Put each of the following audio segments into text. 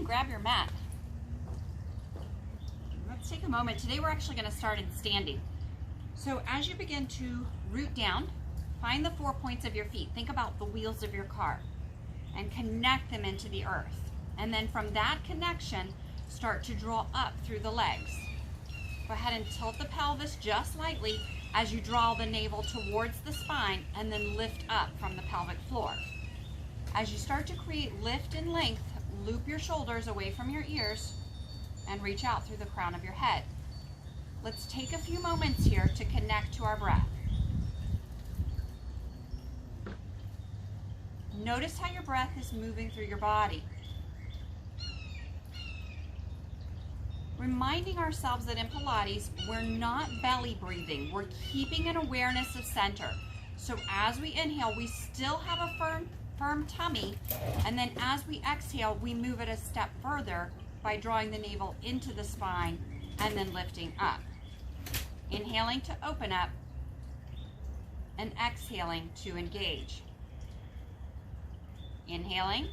and grab your mat. Let's take a moment. Today we're actually going to start in standing. So as you begin to root down, find the 4 points of your feet. Think about the wheels of your car and connect them into the earth. And then from that connection, start to draw up through the legs. Go ahead and tilt the pelvis just slightly as you draw the navel towards the spine and then lift up from the pelvic floor. As you start to create lift and length, loop your shoulders away from your ears and reach out through the crown of your head. Let's take a few moments here to connect to our breath. Notice how your breath is moving through your body. Reminding ourselves that in Pilates, we're not belly breathing. We're keeping an awareness of center. So as we inhale, we still have a firm tummy. And then as we exhale, we move it a step further by drawing the navel into the spine and then lifting up. Inhaling to open up and exhaling to engage. Inhaling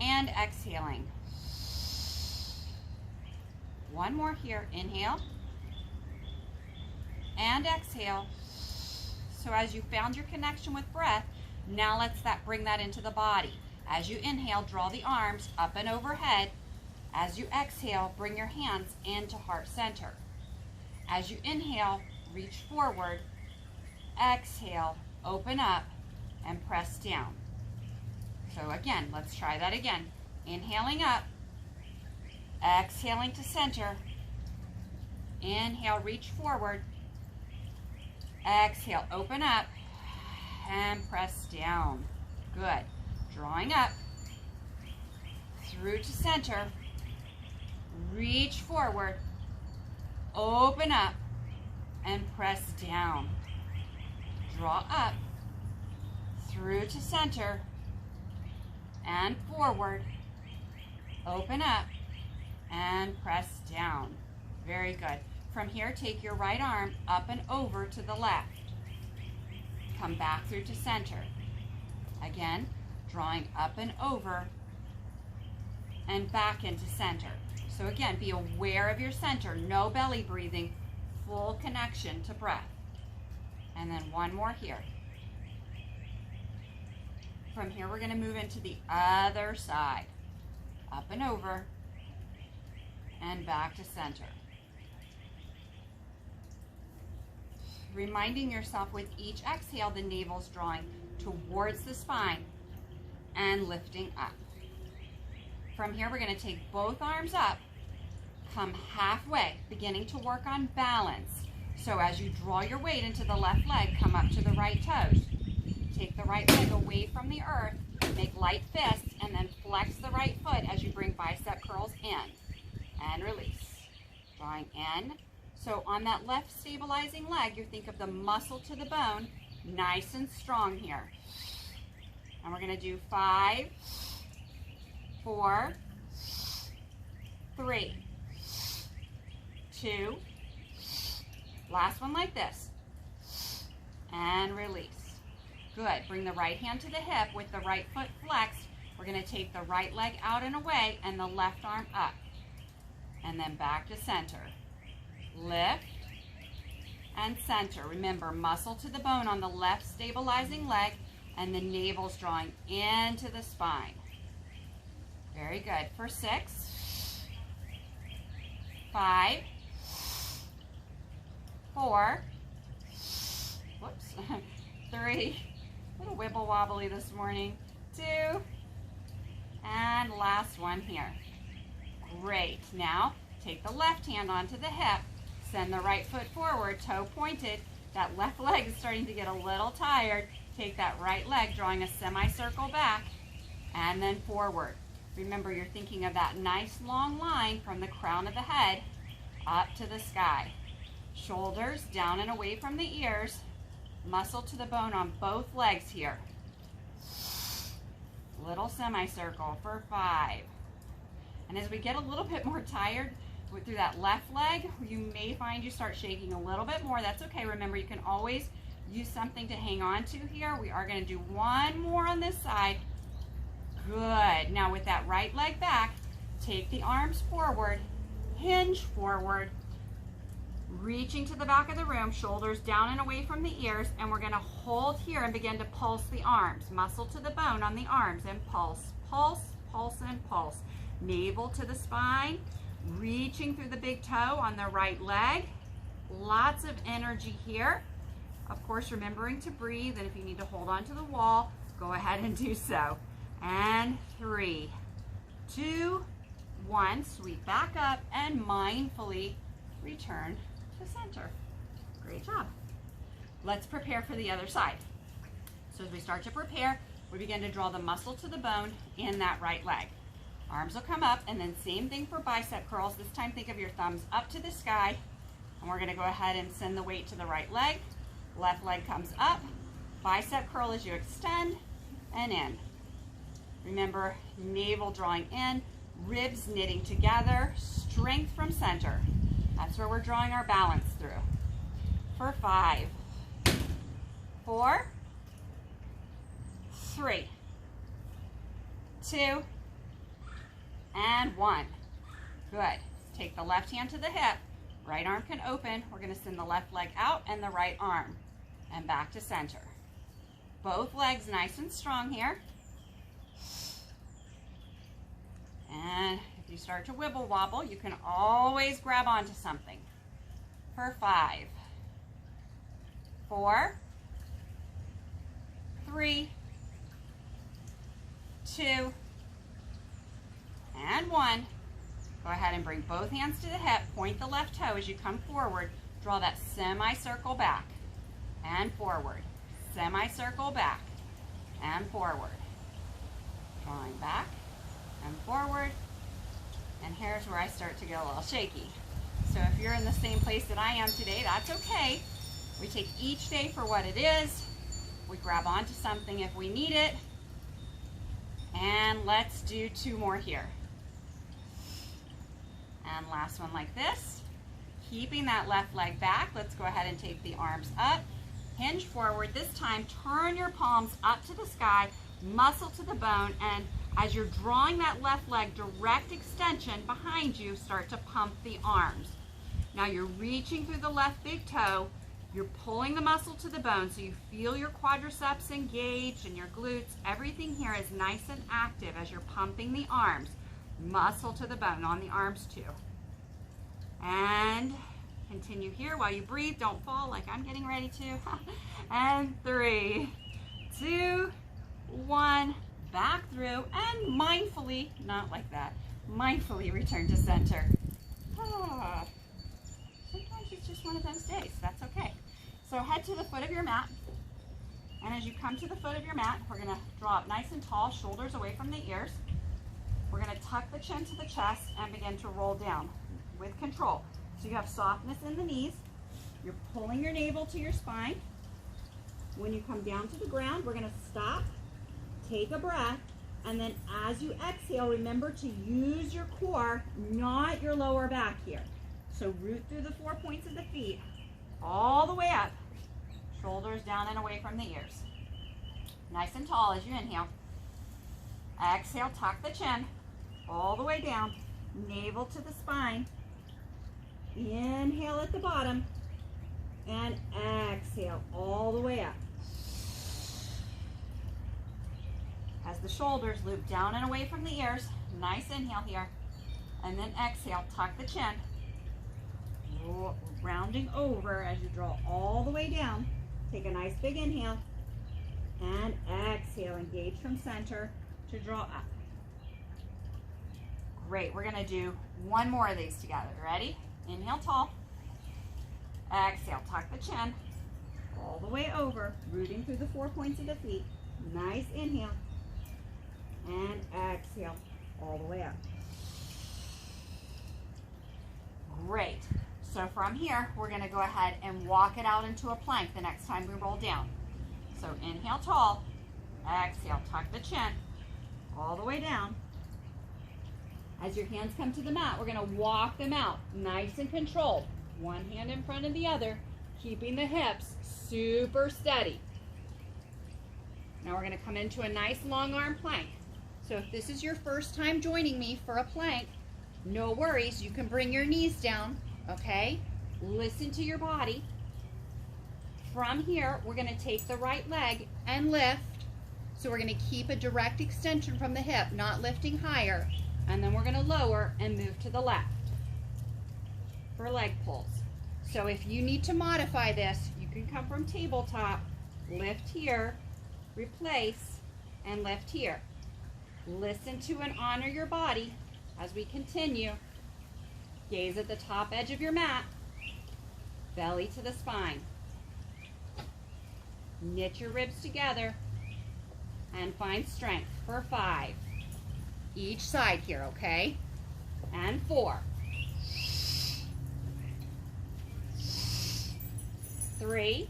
and exhaling. One more here. Inhale and exhale. So as you found your connection with breath, now let's bring that into the body. As you inhale, draw the arms up and overhead. As you exhale, bring your hands into heart center. As you inhale, reach forward. Exhale, open up and press down. So again, let's try that again. Inhaling up. Exhaling to center. Inhale, reach forward. Exhale, open up and press down. Good. Drawing up through to center. Reach forward. Open up and press down. Draw up through to center and forward. Open up and press down. Very good. From here, take your right arm up and over to the left. Come back through to center. Again, drawing up and over and back into center. So again, be aware of your center. No belly breathing. Full connection to breath. And then one more here. From here, we're going to move into the other side. Up and over and back to center. Reminding yourself with each exhale, the navel's drawing towards the spine and lifting up. From here, we're going to take both arms up, come halfway, beginning to work on balance. So as you draw your weight into the left leg, come up to the right toes. Take the right leg away from the earth, make light fists, and then flex the right foot as you bring bicep curls in. And release. Drawing in. So on that left stabilizing leg, you think of the muscle to the bone, nice and strong here. And we're going to do 5, 4, 3, 2, last one like this, and release. Good. Bring the right hand to the hip with the right foot flexed. We're going to take the right leg out and away and the left arm up. And then back to center. Lift and center. Remember, muscle to the bone on the left stabilizing leg and the navel's drawing into the spine. Very good. For 6, 5, 4, whoops, 3, a little wibble wobbly this morning, 2, and last one here. Great. Now, take the left hand onto the hip, send the right foot forward, toe pointed. That left leg is starting to get a little tired. Take that right leg, drawing a semicircle back, and then forward. Remember, you're thinking of that nice long line from the crown of the head up to the sky. Shoulders down and away from the ears. Muscle to the bone on both legs here. Little semicircle for 5. And as we get a little bit more tired through that left leg, you may find you start shaking a little bit more. That's okay. Remember, you can always use something to hang on to here. We are going to do one more on this side. Good. Now with that right leg back, take the arms forward, hinge forward, reaching to the back of the room, shoulders down and away from the ears, and we're going to hold here and begin to pulse the arms. Muscle to the bone on the arms and pulse, pulse, pulse, and pulse. Navel to the spine, reaching through the big toe on the right leg. Lots of energy here. Of course, remembering to breathe, and if you need to hold on to the wall, go ahead and do so. And 3, 2, 1. Sweep back up and mindfully return to center. Great job. Let's prepare for the other side. So as we start to prepare, we begin to draw the muscle to the bone in that right leg. Arms will come up, and then same thing for bicep curls. This time think of your thumbs up to the sky, and we're going to go ahead and send the weight to the right leg. Left leg comes up, bicep curl as you extend and in. Remember, navel drawing in, ribs knitting together, strength from center. That's where we're drawing our balance through. For 5, 4, 3, 2, and 1. Good. Take the left hand to the hip. Right arm can open. We're going to send the left leg out and the right arm. And back to center. Both legs nice and strong here. And if you start to wibble wobble, you can always grab onto something. For 5, 4, 3, 2, and 1. Go ahead and bring both hands to the hip. Point the left toe as you come forward. Draw that semicircle back and forward. Semicircle back and forward. Drawing back and forward. And here's where I start to get a little shaky. So if you're in the same place that I am today, that's okay. We take each day for what it is. We grab onto something if we need it. And let's do 2 more here. And last one like this. Keeping that left leg back, let's go ahead and take the arms up. Hinge forward. This time, turn your palms up to the sky, muscle to the bone, and as you're drawing that left leg, direct extension behind you, start to pump the arms. Now you're reaching through the left big toe. You're pulling the muscle to the bone so you feel your quadriceps engaged and your glutes. Everything here is nice and active as you're pumping the arms. Muscle to the bone on the arms too. And continue here while you breathe. Don't fall like I'm getting ready to. And 3, 2, 1. Back through and mindfully, not like that, mindfully return to center. Sometimes it's just one of those days. That's okay. So head to the foot of your mat. And as you come to the foot of your mat, we're going to draw up nice and tall, shoulders away from the ears. We're going to tuck the chin to the chest and begin to roll down with control. So you have softness in the knees. You're pulling your navel to your spine. When you come down to the ground, we're going to stop, take a breath, and then as you exhale, remember to use your core, not your lower back here. So root through the 4 points of the feet, all the way up, shoulders down and away from the ears. Nice and tall as you inhale. Exhale, tuck the chin, all the way down, navel to the spine. Inhale at the bottom, and exhale all the way up. As the shoulders loop down and away from the ears, nice inhale here, and then exhale, tuck the chin, rounding over as you draw all the way down. Take a nice big inhale, and exhale, engage from center to draw up. Great, we're gonna do 1 more of these together. Ready? Inhale tall, exhale, tuck the chin, all the way over, rooting through the 4 points of the feet. Nice inhale, and exhale, all the way up. Great. So from here, we're going to go ahead and walk it out into a plank the next time we roll down. So inhale tall, exhale, tuck the chin, all the way down. As your hands come to the mat, we're going to walk them out, nice and controlled. One hand in front of the other, keeping the hips super steady. Now we're going to come into a nice long arm plank. So if this is your first time joining me for a plank, no worries, you can bring your knees down, okay? Listen to your body. From here, we're gonna take the right leg and lift. So we're gonna keep a direct extension from the hip, not lifting higher. And then we're gonna lower and move to the left for leg pulls. So if you need to modify this, you can come from tabletop, lift here, replace, and lift here. Listen to and honor your body as we continue. Gaze at the top edge of your mat, belly to the spine. Knit your ribs together and find strength for 5. Each side here, okay? And 4. 3.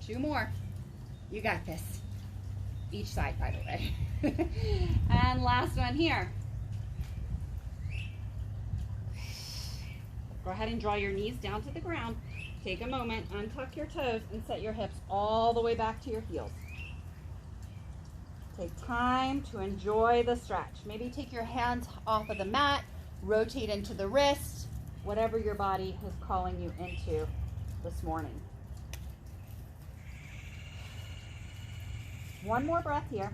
2 more. You got this. Each side, by the way. And last one here. Go ahead and draw your knees down to the ground. Take a moment, untuck your toes, and set your hips all the way back to your heels. Take time to enjoy the stretch. Maybe take your hands off of the mat, rotate into the wrist, whatever your body is calling you into this morning. One more breath here.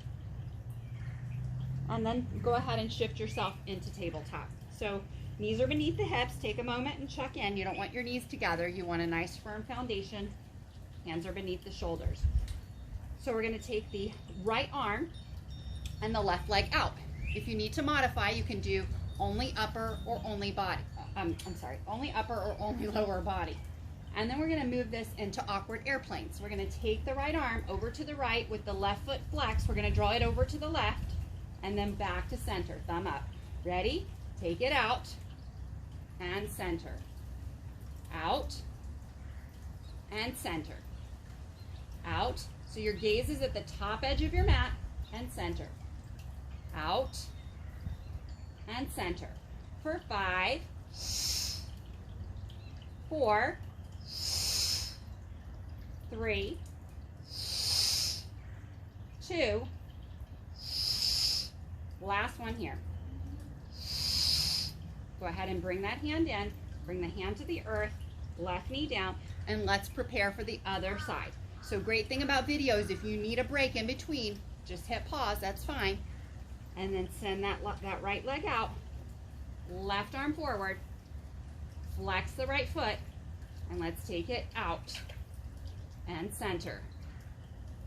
And then go ahead and shift yourself into tabletop. So knees are beneath the hips. Take a moment and check in. You don't want your knees together. You want a nice firm foundation. Hands are beneath the shoulders. So we're going to take the right arm and the left leg out. If you need to modify, you can do only upper or only body. Only upper or only lower body. And then we're going to move this into awkward airplanes. We're going to take the right arm over to the right with the left foot flexed. We're going to draw it over to the left and then back to center. Thumb up. Ready? Take it out and center. Out and center. Out. So your gaze is at the top edge of your mat and center. Out and center. For 5, 4, 3, 2, last one here. Go ahead and bring that hand in, bring the hand to the earth, left knee down, and let's prepare for the other side. So great thing about videos, if you need a break in between, just hit pause, that's fine. And then send that right leg out, left arm forward, flex the right foot, and let's take it out and center,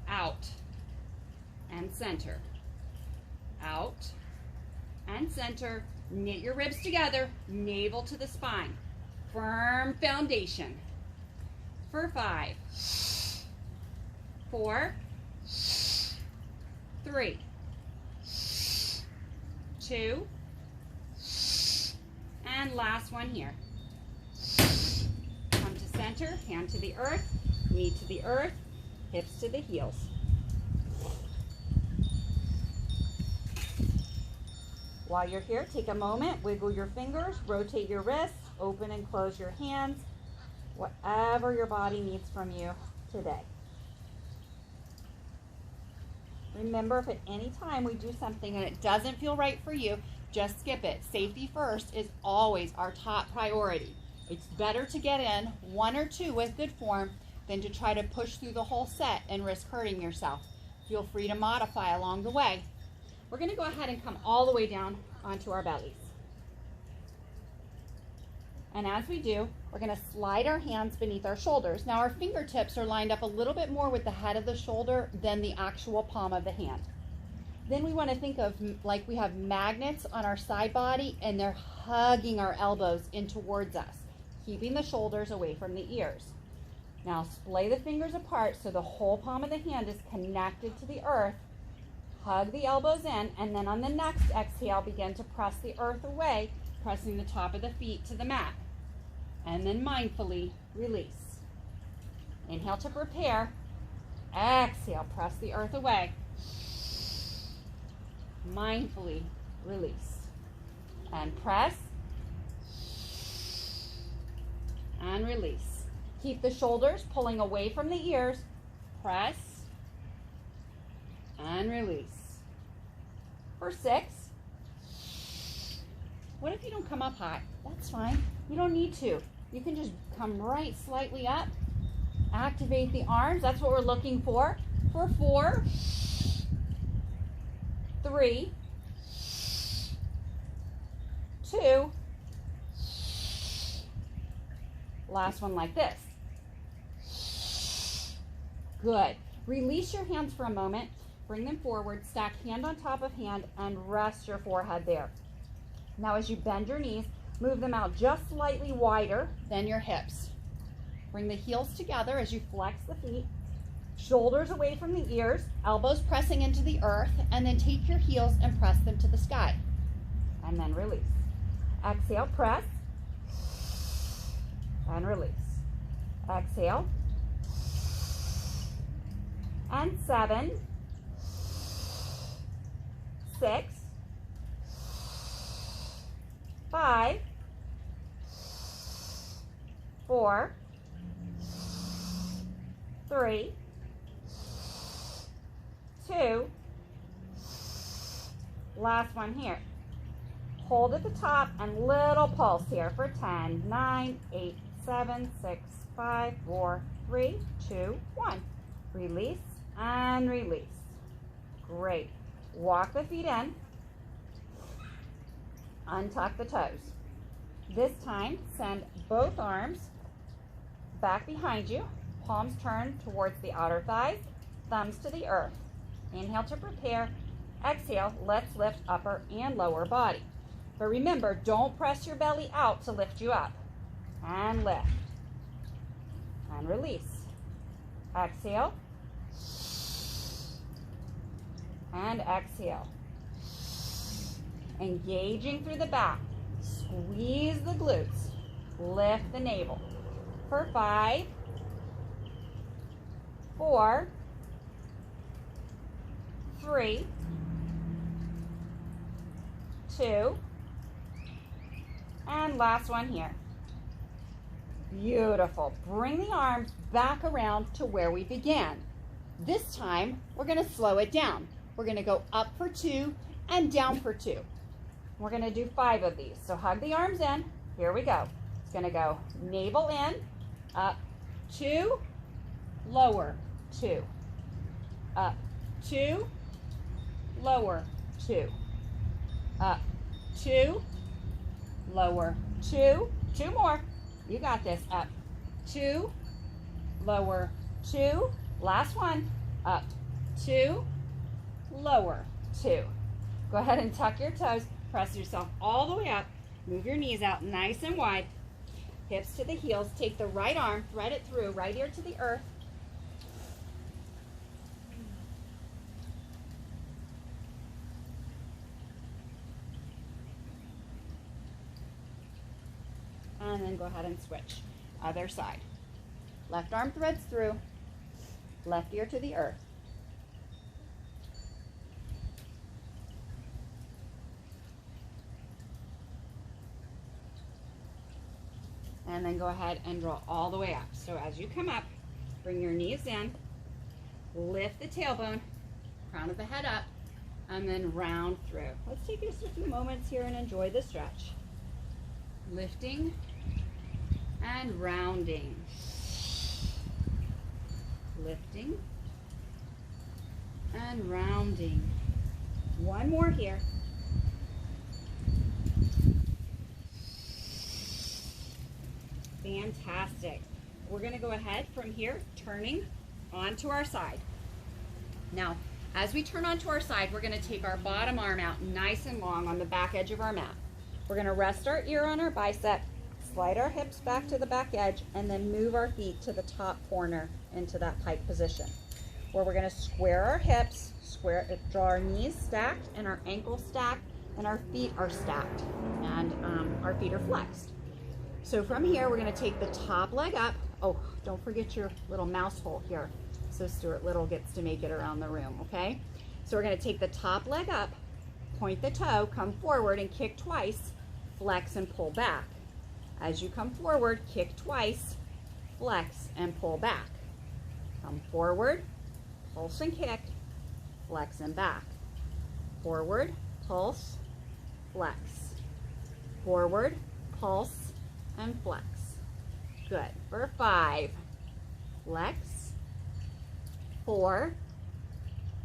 out and center, out and center. Knit your ribs together, navel to the spine. Firm foundation. For 5, 4, 3, 2, and last one here. Come to center, hand to the earth, knee to the earth, hips to the heels. While you're here, take a moment, wiggle your fingers, rotate your wrists, open and close your hands, whatever your body needs from you today. Remember, if at any time we do something and it doesn't feel right for you, just skip it. Safety first is always our top priority. It's better to get in 1 or 2 with good form than to try to push through the whole set and risk hurting yourself. Feel free to modify along the way. We're going to go ahead and come all the way down onto our bellies. And as we do, we're going to slide our hands beneath our shoulders. Now our fingertips are lined up a little bit more with the head of the shoulder than the actual palm of the hand. Then we want to think of like we have magnets on our side body and they're hugging our elbows in towards us, keeping the shoulders away from the ears. Now splay the fingers apart so the whole palm of the hand is connected to the earth. Hug the elbows in, and then on the next exhale, begin to press the earth away, pressing the top of the feet to the mat. And then mindfully release. Inhale to prepare. Exhale, press the earth away. Mindfully release. And press. And release. Keep the shoulders pulling away from the ears. Press and release. For 6. What if you don't come up high? That's fine. You don't need to. You can just come right slightly up. Activate the arms. That's what we're looking for. For 4, 3, 2. Last one like this. Good. Release your hands for a moment. Bring them forward. Stack hand on top of hand and rest your forehead there. Now as you bend your knees, move them out just slightly wider than your hips. Bring the heels together as you flex the feet. Shoulders away from the ears, elbows pressing into the earth, and then take your heels and press them to the sky. And then release. Exhale, press, and release. Exhale. And 7, 6, 5, 4, 3, 2, last one here. Hold at the top and little pulse here for 10, 9, 8, 7, 6, 5, 4, 3, 2, 1. Release and release. Great. Walk the feet in. Untuck the toes. This time, send both arms back behind you. Palms turned towards the outer thighs, thumbs to the earth. Inhale to prepare. Exhale, let's lift upper and lower body. But remember, don't press your belly out to lift you up. And lift. And release. Exhale. And exhale. Engaging through the back. Squeeze the glutes. Lift the navel. For 5, 4, 3, 2, and last one here. Beautiful. Bring the arms back around to where we began. This time, we're going to slow it down. We're going to go up for 2 and down for 2. We're going to do 5 of these. So hug the arms in. Here we go. It's going to go navel in, up, 2, lower, 2, up, 2, lower, 2, up, 2, lower, 2, 2 more. You got this. Up, 2, lower, 2, last one, up, 2, lower, 2. Go ahead and tuck your toes. Press yourself all the way up. Move your knees out nice and wide. Hips to the heels. Take the right arm, thread it through, right ear to the earth. And then go ahead and switch. Other side. Left arm threads through. Left ear to the earth. And then go ahead and draw all the way up. So as you come up, bring your knees in, lift the tailbone, crown of the head up, and then round through. Let's take just a few moments here and enjoy the stretch. Lifting and rounding. Lifting and rounding. One more here. Fantastic. We're going to go ahead from here, turning onto our side. Now, as we turn onto our side, we're going to take our bottom arm out nice and long on the back edge of our mat. We're going to rest our ear on our bicep, slide our hips back to the back edge, and then move our feet to the top corner into that pike position, where we're going to square our hips, draw our knees stacked and our ankles stacked, and our feet are stacked, and our feet are flexed. So from here, we're going to take the top leg up. Oh, don't forget your little mouse hole here, so Stuart Little gets to make it around the room, okay? So we're going to take the top leg up, point the toe, come forward and kick twice, flex and pull back. As you come forward, kick twice, flex and pull back. Come forward, pulse and kick, flex and back. Forward, pulse, flex. Forward, pulse, and flex. Good. For 5, flex. 4,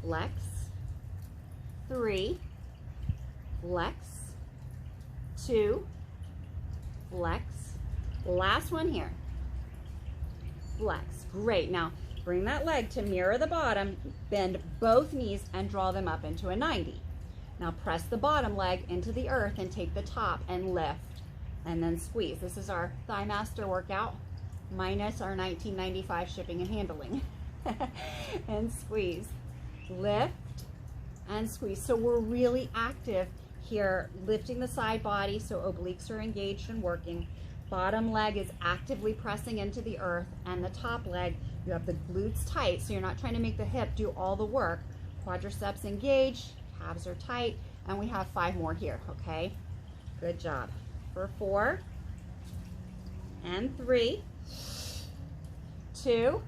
flex. 3, flex. 2, flex. Last one here. Flex. Great. Now bring that leg to mirror the bottom, bend both knees and draw them up into a 90. Now press the bottom leg into the earth and take the top and lift and then squeeze. This is our Thigh Master workout minus our $19.95 shipping and handling. And squeeze. Lift and squeeze. So we're really active here, lifting the side body so obliques are engaged and working. Bottom leg is actively pressing into the earth, and the top leg, you have the glutes tight, so you're not trying to make the hip do all the work. Quadriceps engaged, calves are tight, and we have 5 more here, okay? Good job. For 4, and 3, 2.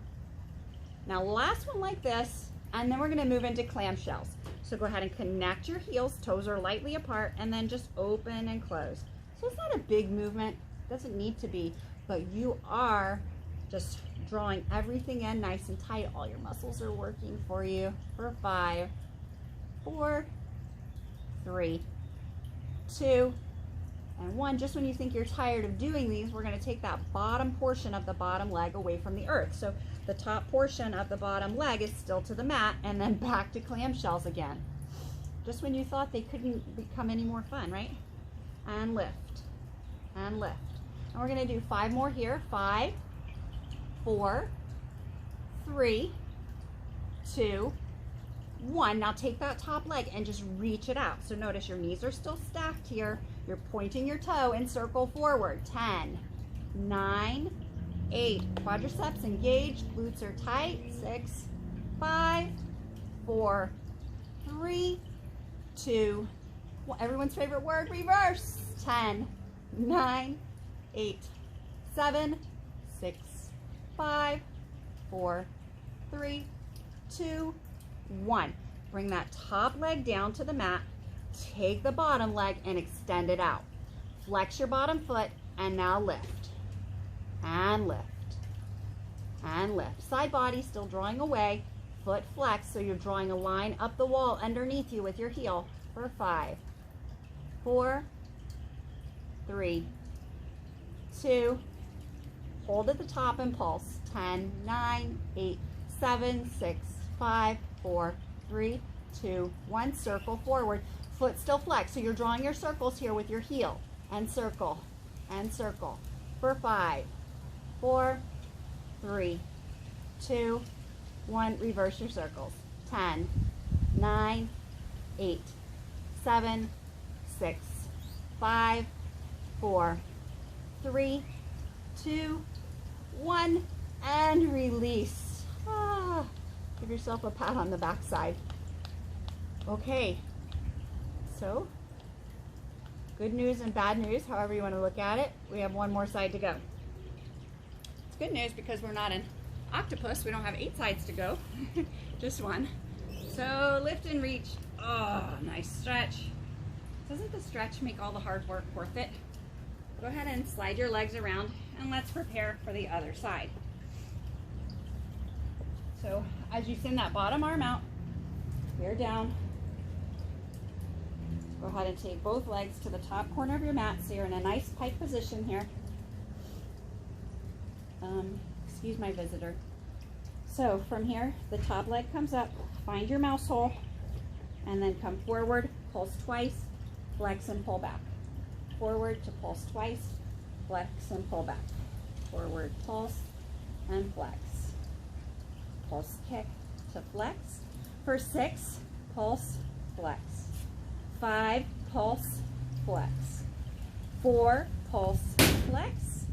Now last one like this, and then we're gonna move into clamshells. So go ahead and connect your heels, toes are lightly apart, and then just open and close. So it's not a big movement, doesn't need to be, but you are just drawing everything in nice and tight. All your muscles are working for you. For 5, 4, 3, 2, and 1. Just when you think you're tired of doing these, we're going to take that bottom portion of the bottom leg away from the earth. So the top portion of the bottom leg is still to the mat, and then back to clamshells again. Just when you thought they couldn't become any more fun, right? And lift, and lift. And we're going to do 5 more here. 5, 4, 3, 2, 1. Now take that top leg and just reach it out. So notice your knees are still stacked here. You're pointing your toe and circle forward. 10, 9, 8. Quadriceps engaged, glutes are tight. 6, 5, 4, 3, 2, well, everyone's favorite word, reverse. 10, 9, 8, 7, 6, 5, 4, 3, 2, 1. Bring that top leg down to the mat. Take the bottom leg and extend it out. Flex your bottom foot and now lift. And lift. And lift. Side body still drawing away. Foot flex, so you're drawing a line up the wall underneath you with your heel. For 5, 4, 3, 2, hold at the top and pulse. 10, 9, 8, 7, 6, 5, 4, 3, 2, 1. Circle forward. Foot still flexed, so you're drawing your circles here with your heel. And circle, and circle. For 5, 4, 3, 2, 1. Reverse your circles. 10, 9, 8, 7, 6, 5, 4, 3, 2, 1, and release. Give yourself a pat on the backside. Okay, so good news and bad news, however you want to look at it. We have 1 more side to go. It's good news because we're not an octopus. We don't have 8 sides to go, just 1. So lift and reach. Oh, nice stretch. Doesn't the stretch make all the hard work worth it? Go ahead and slide your legs around, and let's prepare for the other side. So as you send that bottom arm out, bear down. Go ahead and take both legs to the top corner of your mat so you're in a nice pike position here. Excuse my visitor. So from here, the top leg comes up, find your mouse hole, and then come forward, pulse twice, flex and pull back. Forward to pulse twice, flex and pull back. Forward, pulse, and flex. Pulse kick to flex. For 6, pulse, flex. 5, pulse, flex. 4, pulse, flex.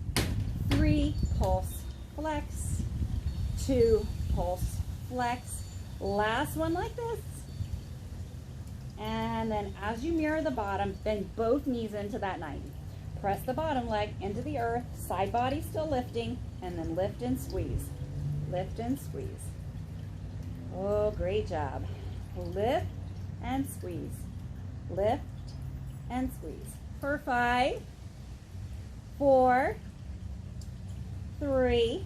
3, pulse, flex. 2, pulse, flex. Last one like this. And then as you mirror the bottom, bend both knees into that 90. Press the bottom leg into the earth, side body still lifting, and then lift and squeeze. Lift and squeeze. Oh, great job. Lift and squeeze. Lift and squeeze. For 5, 4, 3,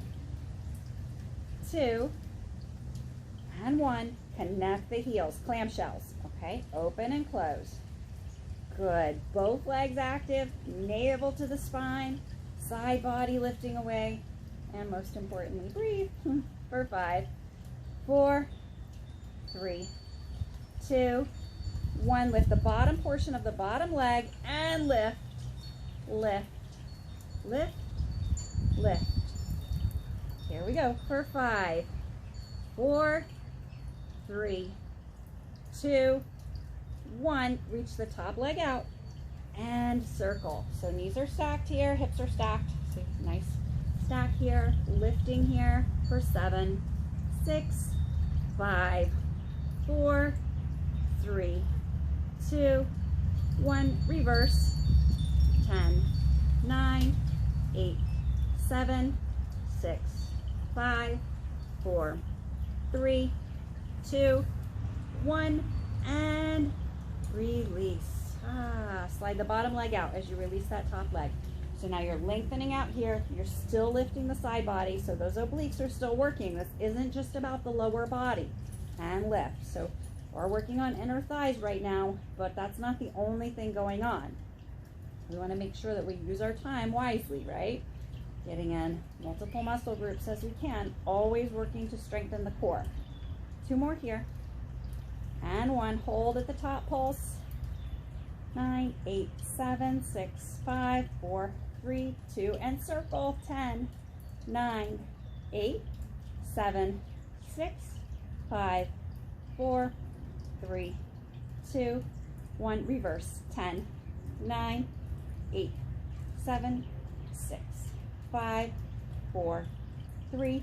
2, and 1. Connect the heels, clamshells, okay? Open and close. Good. Both legs active, navel to the spine, side body lifting away, and most importantly, breathe. For 5, 4, 3, 2, 1. Lift the bottom portion of the bottom leg and lift, lift, lift, lift. Here we go. For 5, 4, 3, 2, 1. Reach the top leg out and circle. So knees are stacked here, hips are stacked. So nice stack here, lifting here for 7, 6, 5, 4, 3, 2, 1. Reverse. 10, 9, 8, 7, 6, 5, 4, 3, 2, 1, and release. Slide the bottom leg out as you release that top leg. So now you're lengthening out here. You're still lifting the side body, so those obliques are still working. This isn't just about the lower body. And lift. So we're working on inner thighs right now, but that's not the only thing going on. We want to make sure that we use our time wisely, right? Getting in multiple muscle groups as we can, always working to strengthen the core. 2 more here. And 1. Hold at the top pulse. 9, 8, 7, 6, 5, 4, 3, 2, and circle. 10, 9, 8, 7, 6, 5, 4, 3, 2, 1. Reverse. 10, 9, 8, 7, 6, 5, 4, 3,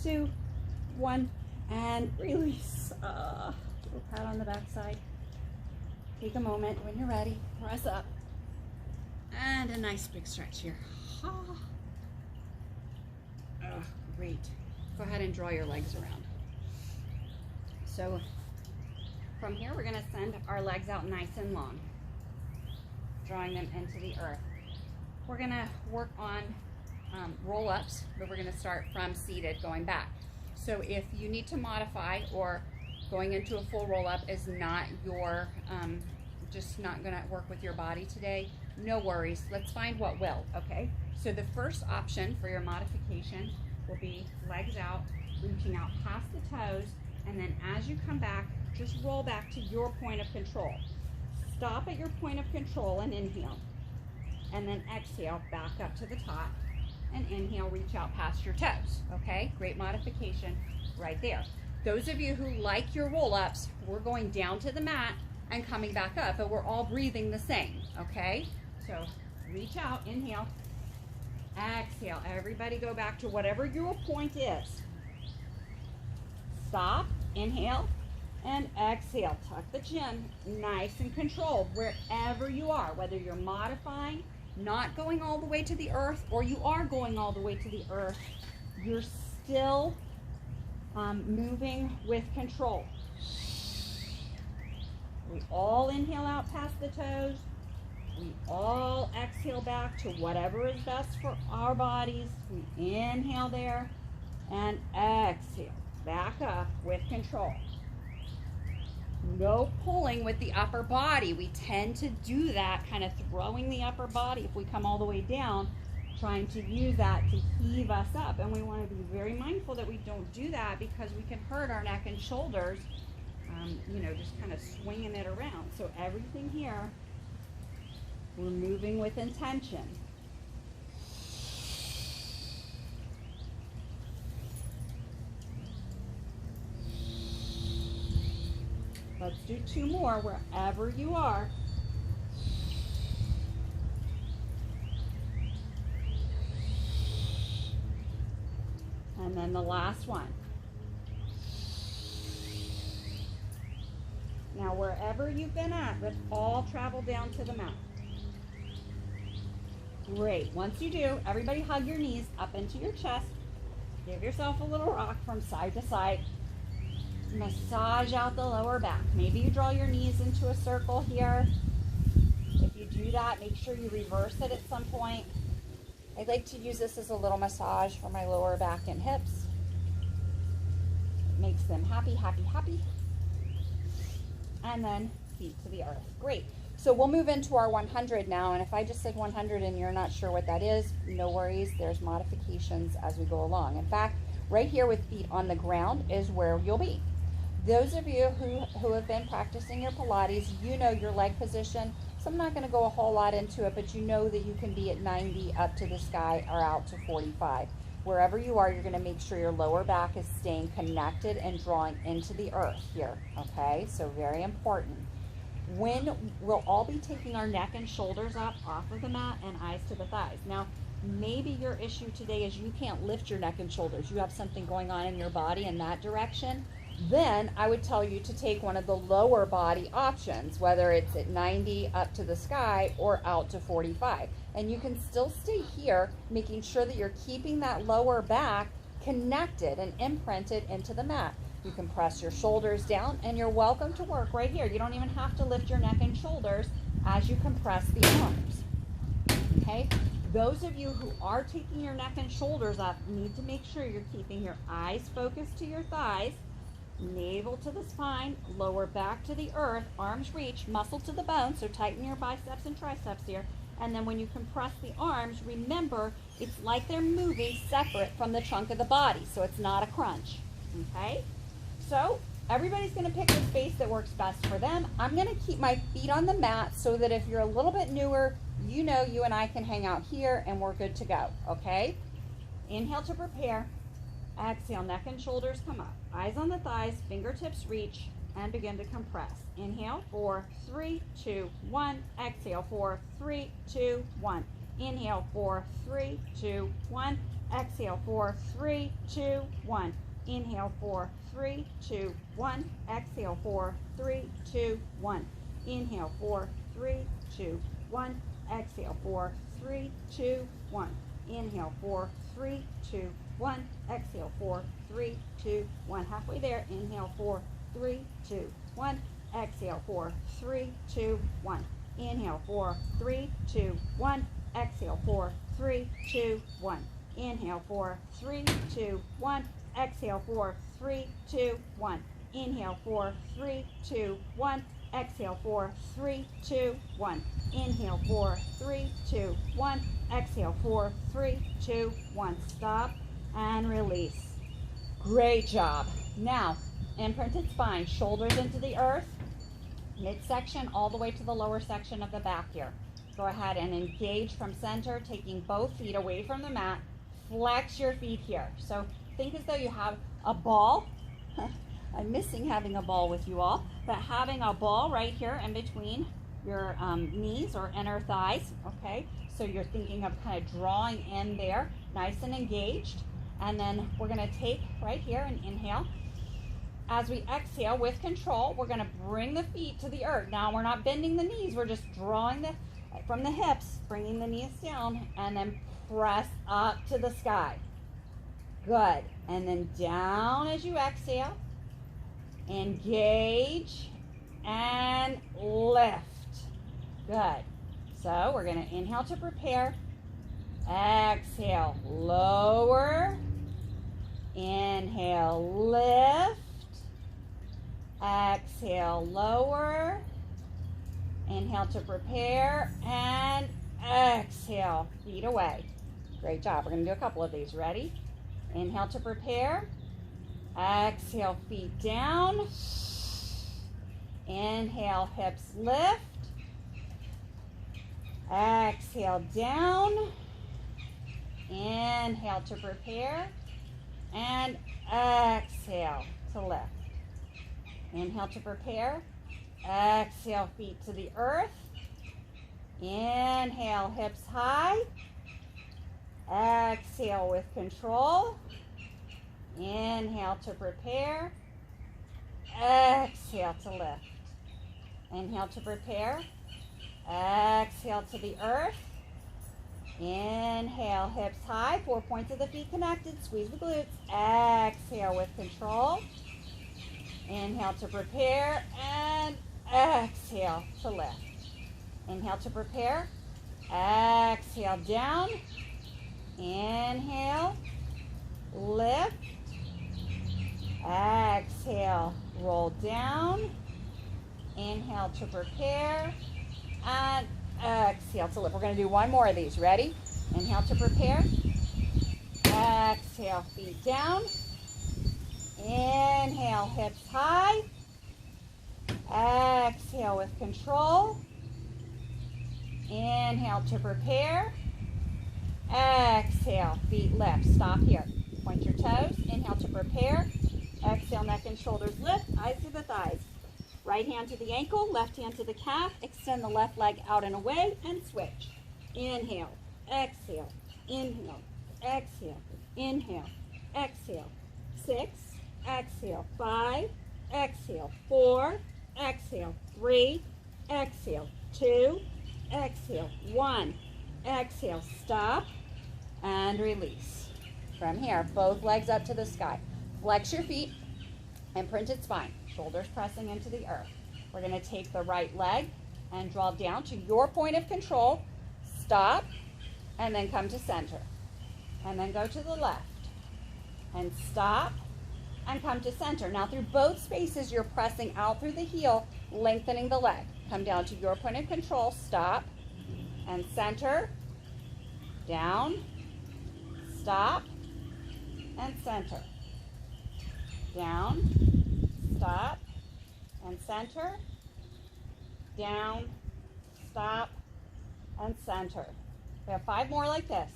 2, 1, and release. Little pat on the backside. Take a moment when you're ready. Press up. And a nice big stretch here. Great. Go ahead and draw your legs around. So from here, we're going to send our legs out nice and long, drawing them into the earth. We're going to work on roll-ups, but we're going to start from seated going back. So if you need to modify, or going into a full roll-up is not your, just not going to work with your body today, no worries. Let's find what will, okay? So the first option for your modification will be legs out, reaching out past the toes, and then as you come back, just roll back to your point of control. Stop at your point of control and inhale. And then exhale, back up to the top, and inhale, reach out past your toes, okay? Great modification right there. Those of you who like your roll-ups, we're going down to the mat and coming back up, but we're all breathing the same, okay? So reach out, inhale, exhale. Everybody go back to whatever your point is. Stop, inhale, and exhale. Tuck the chin, nice and controlled wherever you are, whether you're modifying, not going all the way to the earth, or you are going all the way to the earth, you're still moving with control. We all inhale out past the toes. We all exhale back to whatever is best for our bodies. We inhale there and exhale. Back up with control. No pulling with the upper body. We tend to do that, kind of throwing the upper body if we come all the way down, trying to use that to heave us up. And we want to be very mindful that we don't do that, because we can hurt our neck and shoulders, you know, just kind of swinging it around. So everything here, we're moving with intention. Let's do 2 more wherever you are. And then the last one. Now wherever you've been at, let's all travel down to the mat. Great. Once you do, everybody hug your knees up into your chest. Give yourself a little rock from side to side. massage out the lower back. Maybe you draw your knees into a circle here. If you do that, make sure you reverse it at some point. I like to use this as a little massage for my lower back and hips. It makes them happy, happy, happy. And then feet to the earth. Great. So we'll move into our 100 now. And if I just said 100 and you're not sure what that is, no worries. There's modifications as we go along. In fact, right here with feet on the ground is where you'll be. Those of you who have been practicing your Pilates, you know your leg position. So I'm not going to go a whole lot into it, but you know that you can be at 90 up to the sky or out to 45. Wherever you are, you're going to make sure your lower back is staying connected and drawing into the earth here, okay? So very important. When we'll all be taking our neck and shoulders up off of the mat and eyes to the thighs. Now, maybe your issue today is you can't lift your neck and shoulders. You have something going on in your body in that direction. Then I would tell you to take one of the lower body options, whether it's at 90 up to the sky or out to 45. And you can still stay here, making sure that you're keeping that lower back connected and imprinted into the mat. You can press your shoulders down, and you're welcome to work right here. You don't even have to lift your neck and shoulders as you compress the arms. Okay? Those of you who are taking your neck and shoulders up need to make sure you're keeping your eyes focused to your thighs, navel to the spine, lower back to the earth, arms reach, muscle to the bone, so tighten your biceps and triceps here. And then when you compress the arms, remember, it's like they're moving separate from the trunk of the body, so it's not a crunch, okay? So everybody's gonna pick the space that works best for them. I'm gonna keep my feet on the mat so that if you're a little bit newer, you know you and I can hang out here and we're good to go, okay? Inhale to prepare. Exhale, neck and shoulders come up. Eyes on the thighs, fingertips reach, and begin to compress. Inhale, 4, 3, 2, 1. Exhale, 4, 3, 2, 1. Inhale, 4, 3, 2, 1. Exhale, 4, 3, 2, 1. Inhale, 4, 3, 2, 1. Exhale, 4, 3, 2, 1. Inhale, 4, 3, 2, 1. Exhale, 4, 3, 2, 1. Inhale, 4, 3, 2, 1. Exhale, 4, 3, 2, 1. Halfway there. Inhale, 4, 3, 2, 1. Exhale, 4, 3, 2, 1. Inhale, 4, 3, 2, 1. Exhale, 4, 3, 2, 1. Inhale, 4, 3, 2, 1. Exhale, 4, 3, 2, 1. Inhale, 4, 3, 2, 1. Exhale, 4, 3, 2, 1. Inhale, 4, 3, 2, 1. Exhale, 4, 3, 2, 1. Stop and release. Great job. Now, imprinted spine, shoulders into the earth, midsection all the way to the lower section of the back here. Go ahead and engage from center, taking both feet away from the mat. Flex your feet here. So think as though you have a ball. I'm missing having a ball with you all, but having a ball right here in between your knees or inner thighs, okay? So you're thinking of kind of drawing in there, nice and engaged. And then we're gonna take right here and inhale. As we exhale with control, we're gonna bring the feet to the earth. Now we're not bending the knees, we're just drawing from the hips, bringing the knees down, and then press up to the sky. Good. And then down as you exhale. Engage and lift. Good. So we're going to inhale to prepare. Exhale, lower. Inhale, lift. Exhale, lower. Inhale to prepare. And exhale, feet away. Great job. We're going to do a couple of these. Ready? Inhale to prepare. Exhale, feet down. Inhale, hips lift. Exhale, down. Inhale to prepare. And exhale to lift. Inhale to prepare. Exhale, feet to the earth. Inhale, hips high. Exhale with control. Inhale to prepare. Exhale to lift. Inhale to prepare. Exhale to the earth. Inhale, hips high. 4 points of the feet connected. Squeeze the glutes. Exhale with control. Inhale to prepare and exhale to lift. Inhale to prepare. Exhale down. Inhale. Lift. Exhale. Roll down. Inhale to prepare. And exhale to lift. We're going to do one more of these. Ready? Inhale to prepare. Exhale. Feet down. Inhale. Hips high. Exhale with control. Inhale to prepare. Exhale, feet lift. Stop here. Point your toes. Inhale to prepare. Exhale, neck and shoulders lift. Eyes to the thighs. Right hand to the ankle, left hand to the calf. Extend the left leg out and away and switch. Inhale, exhale, inhale, exhale, inhale, exhale. 6, exhale. 5, exhale. 4, exhale. 3, exhale. 2, exhale. 1, exhale. Stop and release. From here, both legs up to the sky. Flex your feet and printed spine. Shoulders pressing into the earth. We're going to take the right leg and draw down to your point of control. Stop and then come to center. And then go to the left. And stop and come to center. Now through both spaces, you're pressing out through the heel, lengthening the leg. Come down to your point of control. Stop and center. Down. Stop and center. Down. Stop and center. Down. Stop and center. We have 5 more like this.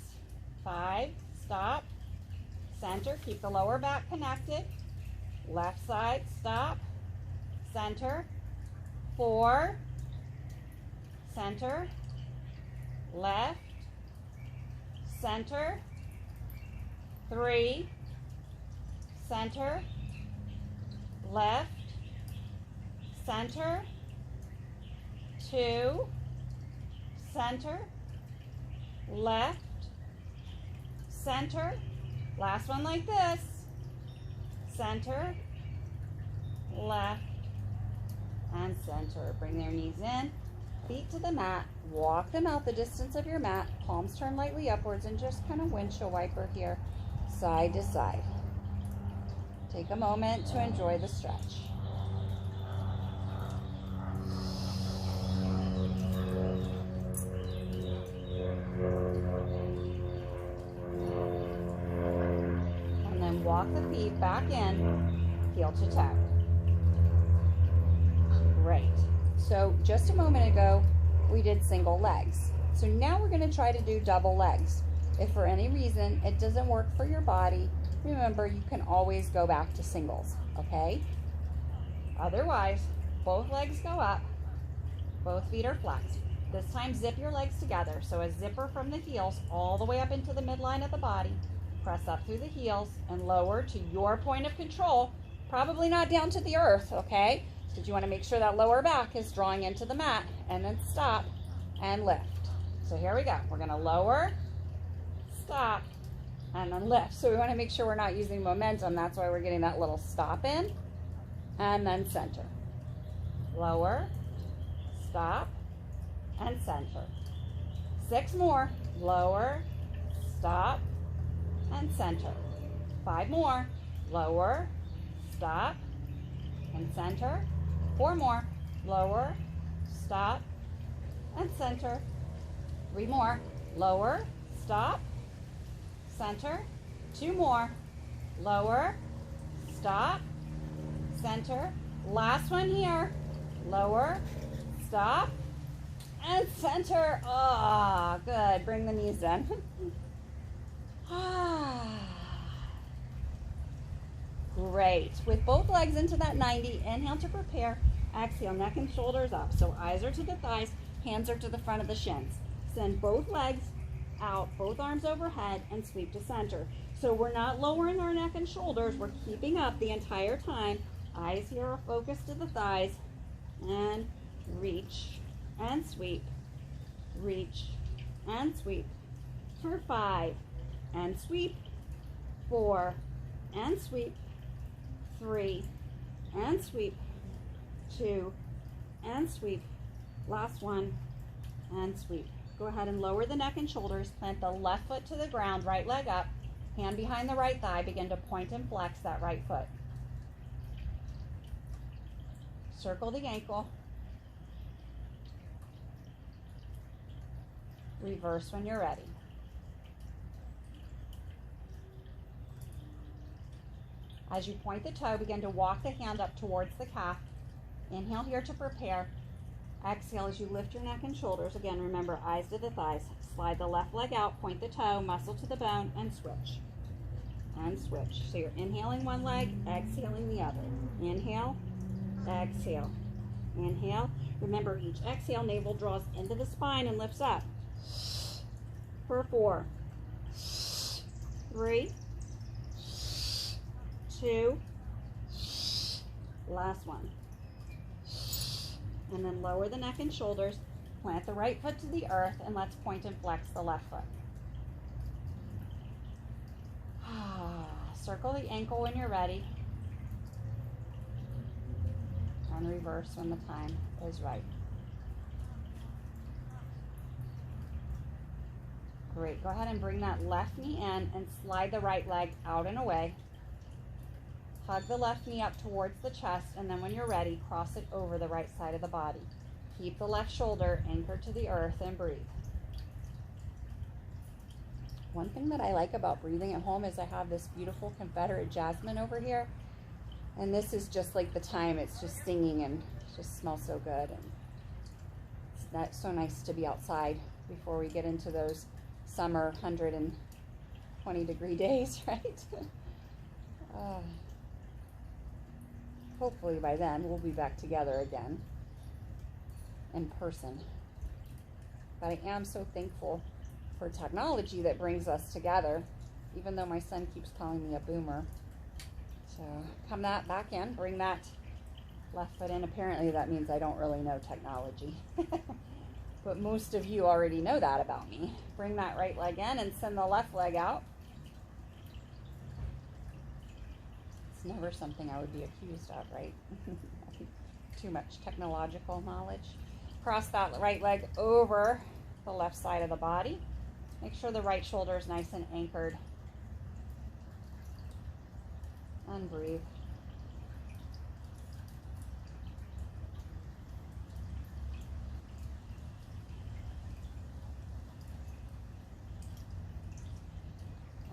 5. Stop. Center. Keep the lower back connected. Left side. Stop. Center. 4. Center. Left. Center. 3. Center. Left. Center. 2. Center. Left. Center. Last one like this. Center. Left. And center. Bring their knees in. Feet to the mat. Walk them out the distance of your mat. Palms turn lightly upwards and just kind of windshield wiper here, side to side. Take a moment to enjoy the stretch. And then walk the feet back in, heel to toe. Great. So just a moment ago, we did single legs. So now we're going to try to do double legs. If for any reason it doesn't work for your body, remember you can always go back to singles, okay? Otherwise, both legs go up, both feet are flexed. This time zip your legs together. So a zipper from the heels all the way up into the midline of the body. Press up through the heels and lower to your point of control. Probably not down to the earth, okay? Because you want to make sure that lower back is drawing into the mat, and then stop and lift. So here we go. We're going to lower, stop, and then lift. So we want to make sure we're not using momentum. That's why we're getting that little stop in, and then center. Lower, stop, and center. 6 more. Lower, stop, and center. 5 more. Lower, stop, and center. 4 more. Lower, stop, and center. 3 more. Lower, stop, center. 2 more. Lower, stop, center. Last one here. Lower, stop, and center. Ah, good. Bring the knees in. Great. With both legs into that 90, inhale to prepare. Exhale, neck and shoulders up. So eyes are to the thighs, hands are to the front of the shins. Send both legs out, both arms overhead, and sweep to center. So we're not lowering our neck and shoulders. We're keeping up the entire time. Eyes here are focused to the thighs. And reach and sweep. Reach and sweep. For 5. And sweep. 4. And sweep. 3. and sweep, 2, and sweep, last one, and sweep. Go ahead and lower the neck and shoulders, plant the left foot to the ground, right leg up, hand behind the right thigh, begin to point and flex that right foot. Circle the ankle. Reverse when you're ready. As you point the toe, begin to walk the hand up towards the calf. Inhale here to prepare. Exhale as you lift your neck and shoulders. Again, remember, eyes to the thighs. Slide the left leg out, point the toe, muscle to the bone, and switch. And switch. So you're inhaling one leg, exhaling the other. Inhale, exhale, inhale. Remember, each exhale, navel draws into the spine and lifts up. For 4, 3, 2, last one. And then lower the neck and shoulders, plant the right foot to the earth, and let's point and flex the left foot. Circle the ankle when you're ready. And reverse when the time is right. Great. Go ahead and bring that left knee in and slide the right leg out and away. Hug the left knee up towards the chest, and then when you're ready, cross it over the right side of the body. Keep the left shoulder anchored to the earth and breathe. One thing that I like about breathing at home is I have this beautiful Confederate jasmine over here, and this is just like the time. It's just singing and it just smells so good, and it's so nice to be outside before we get into those summer 120-degree days, right? Hopefully by then we'll be back together again in person. But I am so thankful for technology that brings us together, even though my son keeps calling me a boomer. So come that back in, bring that left foot in. Apparently that means I don't really know technology. But most of you already know that about me. Bring that right leg in and send the left leg out. It's never something I would be accused of, right? Too much technological knowledge. Cross that right leg over the left side of the body. Make sure the right shoulder is nice and anchored. And breathe.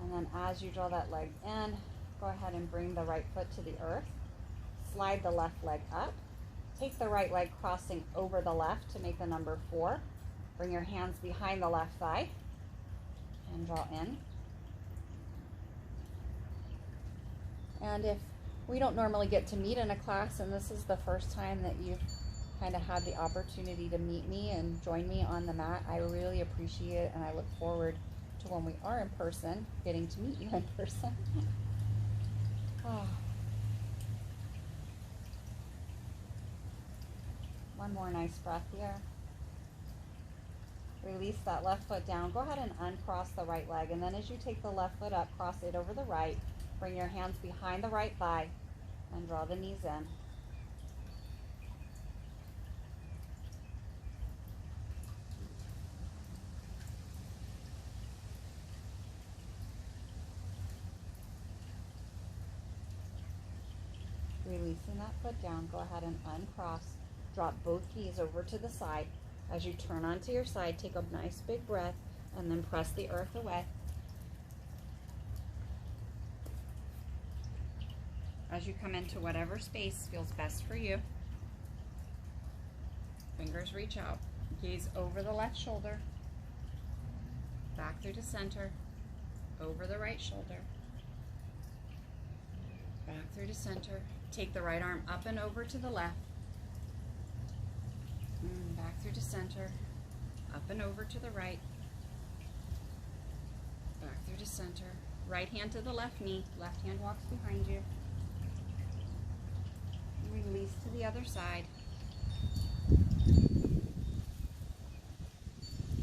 And then as you draw that leg in, go ahead and bring the right foot to the earth. Slide the left leg up. Take the right leg crossing over the left to make the number 4. Bring your hands behind the left thigh and draw in. And if we don't normally get to meet in a class, and this is the first time that you've kind of had the opportunity to meet me and join me on the mat, I really appreciate it, and I look forward to when we are in person, getting to meet you in person. Oh. One more nice breath here. Release that left foot down. Go ahead and uncross the right leg, and then as you take the left foot up, cross it over the right. Bring your hands behind the right thigh and draw the knees in. Releasing that foot down, go ahead and uncross. Drop both knees over to the side. As you turn onto your side, take a nice big breath and then press the earth away. As you come into whatever space feels best for you, fingers reach out, gaze over the left shoulder, back through to center, over the right shoulder, back through to center. Take the right arm up and over to the left, back through to center, up and over to the right, back through to center. Right hand to the left knee, left hand walks behind you. Release to the other side.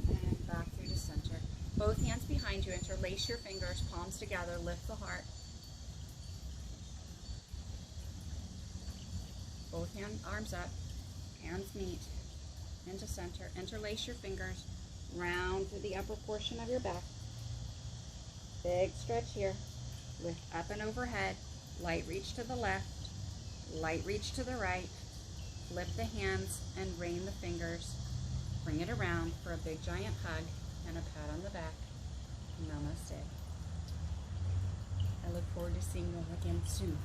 And back through to center. Both hands behind you, interlace your fingers, palms together, lift the heart. both arms up, hands meet, into center. Interlace your fingers, round through the upper portion of your back. Big stretch here. Lift up and overhead. Light reach to the left, light reach to the right. Flip the hands and rain the fingers. Bring it around for a big giant hug and a pat on the back. Namaste. I look forward to seeing you again soon.